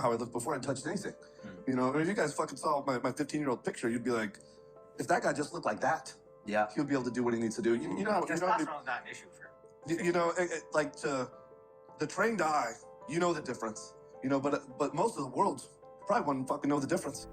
how I looked before I touched anything. You know, if you guys fucking saw my 15-year-old picture, you'd be like, if that guy just looked like that, he'll be able to do what he needs to do. You know, testosterone's not an issue for him. You know, like to the trained eye, you know the difference. You know, but most of the world probably wouldn't fucking know the difference.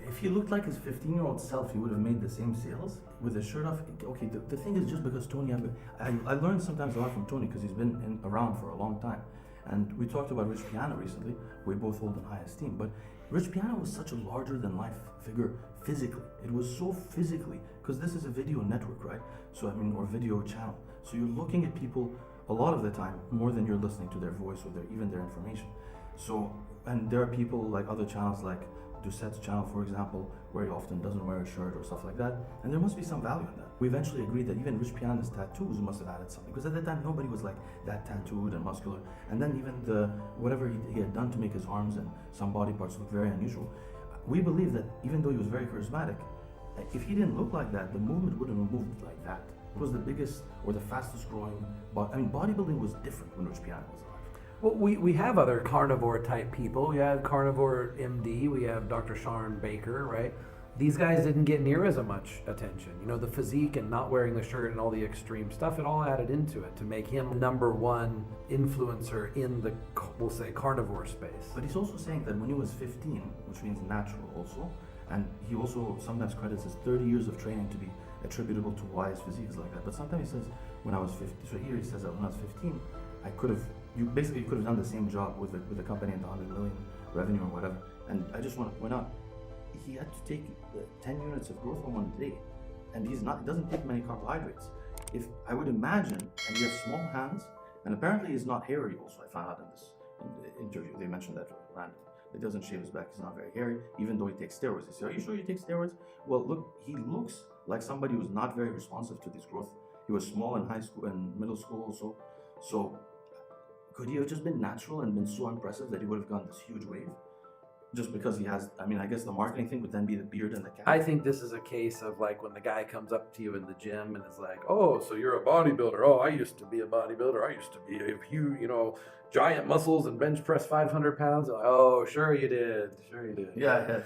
If he looked like his 15-year-old self, he would have made the same sales with his shirt off. Okay, the thing is, just because Tony, I learned sometimes a lot from Tony because he's been around for a long time. And we talked about Rich Piana recently. We both hold in high esteem. But Rich Piana was such a larger-than-life figure physically. It was so physically, because this is a video network, right? So, I mean, or video channel. So you're looking at people a lot of the time more than you're listening to their voice or even their information. So, and there are people like other channels like Doucette's channel, for example, where he often doesn't wear a shirt or stuff like that, and there must be some value in that. We eventually agreed that even Rich Piana's tattoos must have added something, because at that time nobody was like that tattooed and muscular, and then even whatever he had done to make his arms and some body parts look very unusual. We believe that even though he was very charismatic, if he didn't look like that, the movement wouldn't have moved like that. It was the biggest or the fastest growing, but I mean, bodybuilding was different when Rich Piana was alive. Well, we have other carnivore type people. We have Carnivore MD, we have Dr. Sharon Baker, right? These guys didn't get near as much attention. You know, the physique and not wearing the shirt and all the extreme stuff, it all added into it to make him #1 influencer in the, we'll say, carnivore space. But he's also saying that when he was 15, which means natural also, and he also sometimes credits his 30 years of training to be attributable to why his physique is like that. But sometimes he says, when I was 50, so here he says that when I was 15, I could have, you could have done the same job with the company and the 100 million revenue or whatever. And I just want to point out, he had to take 10 units of growth hormone a day, and he doesn't take many carbohydrates. If I would imagine, and he has small hands, and apparently he's not hairy also, I found out in this interview, they mentioned that random. He doesn't shave his back, he's not very hairy, even though he takes steroids. They say, are you sure you take steroids? Well, look, he looks like somebody who's not very responsive to this growth. He was small in high school and middle school also. So could he have just been natural and been so impressive that he would have gone this huge wave? Just because he has, I mean, I guess the marketing thing would then be the beard and the cap. I think this is a case of like when the guy comes up to you in the gym and is like, oh, so you're a bodybuilder. Oh, I used to be a bodybuilder. I used to be a huge, giant muscles and bench press 500 pounds. Like, oh, sure you did. Sure you did. Yeah.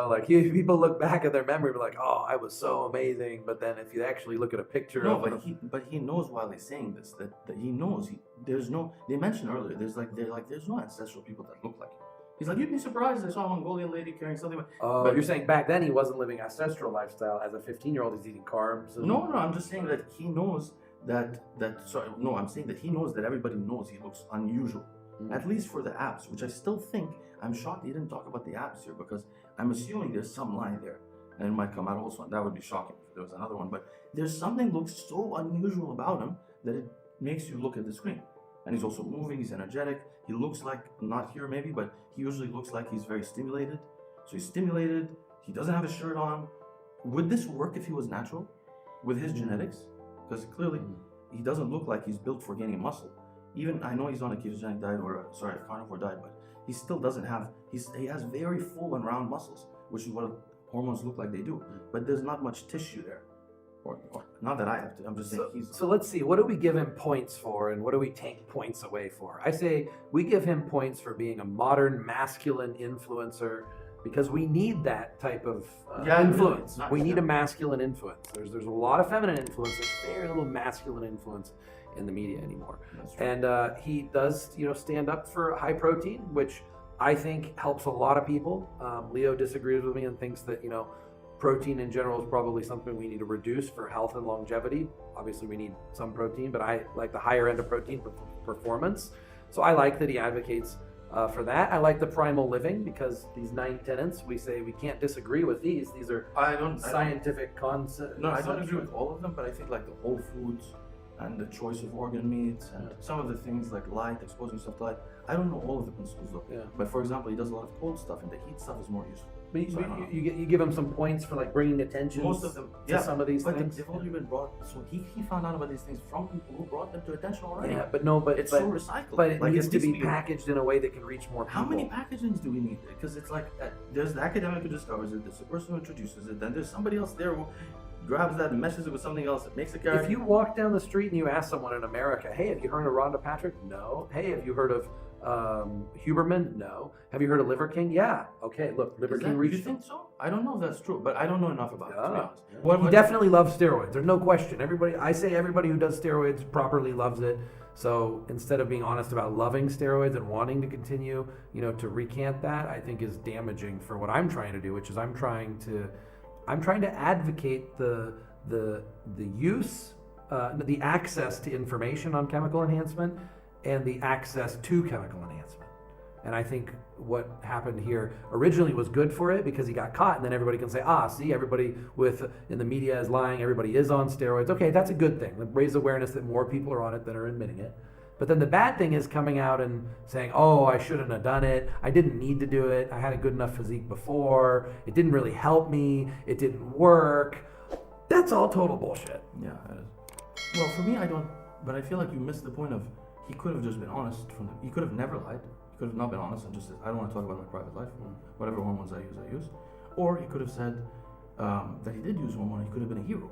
Like people look back at their memory and be like, oh, I was so amazing. But then if you actually look at a picture of but he knows while he's saying this that he knows they mentioned earlier, there's no ancestral people that look like him. He's like, you'd be surprised I saw a Mongolian lady carrying something. But you're saying back then he wasn't living an ancestral lifestyle. As a 15-year-old, he's eating carbs. No, I'm just saying that he knows I'm saying that he knows that everybody knows he looks unusual. At least for the abs, which I still think, I'm shocked he didn't talk about the abs here, because I'm assuming there's some line there. And it might come out also, and that would be shocking if there was another one. But there's something looks so unusual about him that it makes you look at the screen. And he's also moving, he's energetic. He looks like, not here maybe, but he usually looks like he's very stimulated. So he's stimulated, he doesn't have a shirt on. Would this work if he was natural with his genetics? Because clearly he doesn't look like he's built for gaining muscle. Even, I know he's on a ketogenic diet a carnivore diet, but he still doesn't have, he has very full and round muscles, which is what hormones look like they do. But there's not much tissue there. Or not that I have to, I'm just saying So let's see, what do we give him points for and what do we take points away for? I say we give him points for being a modern masculine influencer, because we need that type of influence. We need a masculine influence. There's a lot of feminine influence, there's very little masculine influence in the media anymore. And he does, stand up for high protein, which I think helps a lot of people. Leo disagrees with me and thinks that, protein in general is probably something we need to reduce for health and longevity. Obviously we need some protein, but I like the higher end of protein for performance. So I like that he advocates for that. I like the primal living, because these 9 tenets, we say we can't disagree with these. These are scientific concepts. No, I don't agree with all of them, but I think like the whole foods and the choice of organ meats and some of the things like light, exposing stuff to light. I don't know all of the principles though. Yeah. But for example, he does a lot of cold stuff, and the heat stuff is more useful. But you give him some points for like bringing attention most of them, to some of these things. They've already been brought. So he found out about these things from people who brought them to attention already. Yeah, but it's so recycled. But it needs to be packaged in a way that can reach more people. How many packagings do we need? Because it's like there's the academic who discovers it, there's the person who introduces it, then there's somebody else there who grabs that and meshes it with something else that makes it character. If you walk down the street and you ask someone in America, hey, have you heard of Rhonda Patrick? No. Hey, have you heard of Huberman? No. Have you heard of Liver King? Yeah. Okay, look, Liver King You reached. think so? I don't know if that's true, but I don't know enough about it, to be honest. He definitely loves steroids. There's no question. Everybody who does steroids properly loves it. So instead of being honest about loving steroids and wanting to continue, to recant that, I think is damaging for what I'm trying to do, which is I'm trying to advocate the use, the access to information on chemical enhancement and the access to chemical enhancement. And I think what happened here originally was good for it because he got caught, and then everybody can say, see, everybody in the media is lying, everybody is on steroids. Okay, that's a good thing. Raise awareness that more people are on it than are admitting it. But then the bad thing is coming out and saying, I shouldn't have done it. I didn't need to do it. I had a good enough physique before. It didn't really help me. It didn't work. That's all total bullshit. Yeah, it is. Well, for me, I don't, but I feel like you missed the point of, he could have just been honest he could have never lied. He could have not been honest and just said, I don't want to talk about my private life. Whatever hormones I use. Or he could have said that he did use hormone. He could have been a hero.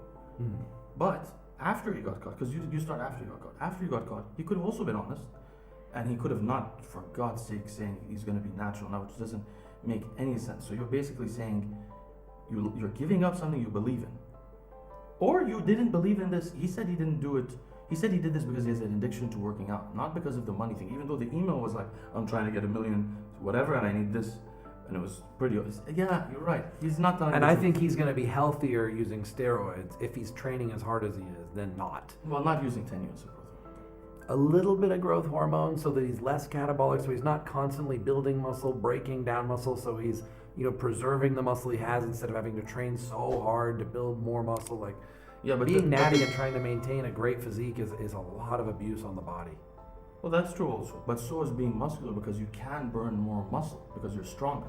But after he got caught, because you start after you got caught. After you got caught, he could have also been honest, and he could have not, for God's sake, saying he's going to be natural now, which doesn't make any sense. So you're basically saying you're giving up something you believe in, or you didn't believe in this. He said he didn't do it. He said he did this because he has an addiction to working out, not because of the money thing. Even though the email was like, I'm trying to get $1 million, whatever, and I need this. And it was pretty. Yeah, you're right. He's not done. And I think he's going to be healthier using steroids if he's training as hard as he is than not. Well, not using 10 units of growth. A little bit of growth hormone so that he's less catabolic, so he's not constantly building muscle, breaking down muscle, so he's preserving the muscle he has instead of having to train so hard to build more muscle. Like, but being natty and trying to maintain a great physique is a lot of abuse on the body. Well, that's true also, but so is being muscular because you can burn more muscle because you're stronger.